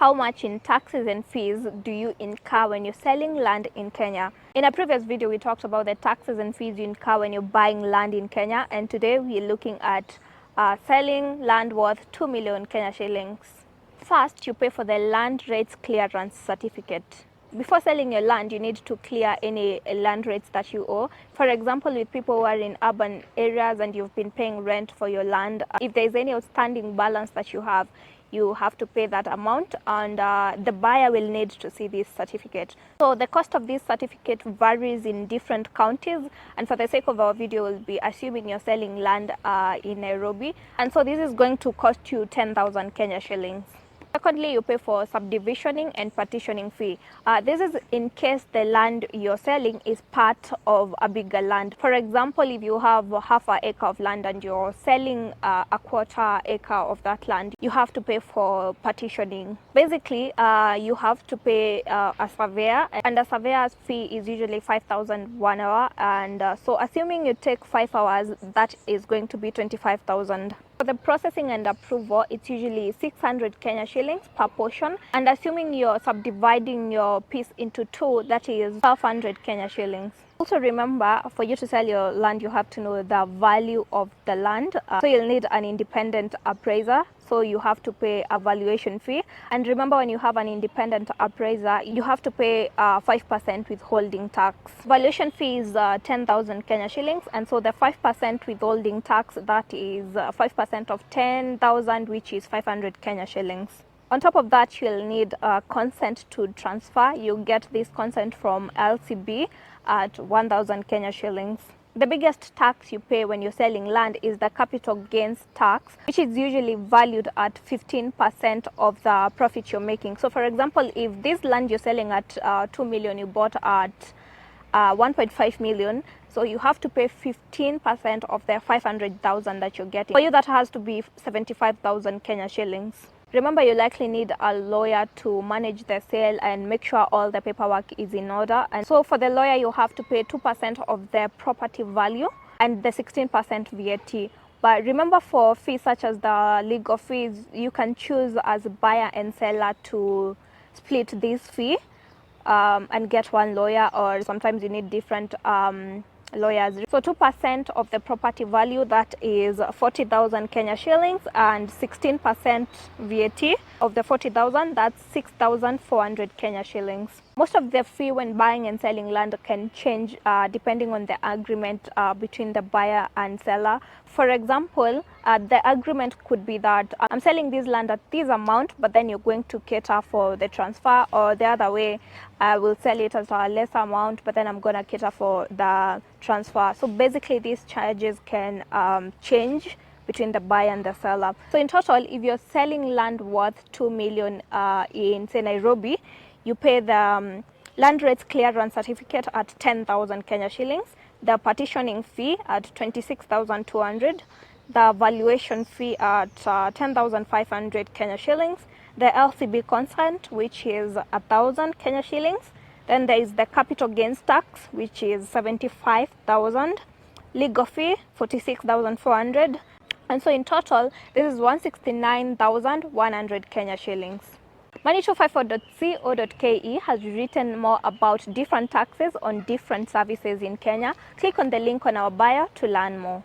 How much in taxes and fees do you incur when you're selling land in Kenya? In a previous video, we talked about the taxes and fees you incur when you're buying land in Kenya, and today we're looking at selling land worth 2 million Kenya shillings. First, you pay for the land rates clearance certificate. Before selling your land, you need to clear any land rates that you owe. For example, with people who are in urban areas and you've been paying rent for your land, if there's any outstanding balance that you have to pay that amount, and the buyer will need to see this certificate. So the cost of this certificate varies in different counties, and for the sake of our video, we'll be assuming you're selling land in Nairobi, and so this is going to cost you 10,000 Kenya shillings. Secondly, you pay for subdivisioning and partitioning fee. This is in case the land you're selling is part of a bigger land. For example, if you have half an acre of land and you're selling a quarter acre of that land, you have to pay for partitioning. Basically, you have to pay a surveyor, and a surveyor's fee is usually 5,000 1 hour. And so assuming you take 5 hours, that is going to be 25,000. For the processing and approval, it's usually 600 Kenya shillings per portion, and assuming you're subdividing your piece into two, that is 1,200 Kenya shillings. Also remember, for you to sell your land, you have to know the value of the land. So you'll need an independent appraiser. So you have to pay a valuation fee. And remember, when you have an independent appraiser, you have to pay 5% withholding tax. Valuation fee is 10,000 Kenya shillings. And so the 5% withholding tax, that is 5% of 10,000, which is 500 Kenya shillings. On top of that, you'll need consent to transfer. You get this consent from LCB at 1,000 Kenya shillings. The biggest tax you pay when you're selling land is the capital gains tax, which is usually valued at 15% of the profit you're making. So for example, if this land you're selling at 2 million, you bought at 1.5 million, so you have to pay 15% of the 500,000 that you're getting. For you, that has to be 75,000 Kenya shillings. Remember, you likely need a lawyer to manage the sale and make sure all the paperwork is in order. And so for the lawyer, you have to pay 2% of the property value and the 16% VAT. But remember, for fees such as the legal fees, you can choose as buyer and seller to split this fee and get one lawyer, or sometimes you need different lawyers. So 2% of the property value, that is 40,000 Kenya shillings, and 16% VAT of the 40,000, that's 6,400 Kenya shillings. Most of the fee when buying and selling land can change depending on the agreement between the buyer and seller. For example, the agreement could be that I'm selling this land at this amount, but then you're going to cater for the transfer, or the other way, I will sell it at a less amount, but then I'm going to cater for the transfer. So basically, these charges can change between the buyer and the seller. So in total, if you're selling land worth 2 million in, say, Nairobi, you pay the land rates clearance certificate at 10,000 Kenya shillings, the partitioning fee at 26,200, the valuation fee at 10,500 Kenya shillings, the LCB consent, which is 1,000 Kenya shillings. Then there is the capital gains tax, which is 75,000, legal fee 46,400, and so in total, this is 169,100 Kenya shillings. Money254.co.ke has written more about different taxes on different services in Kenya. Click on the link on our bio to learn more.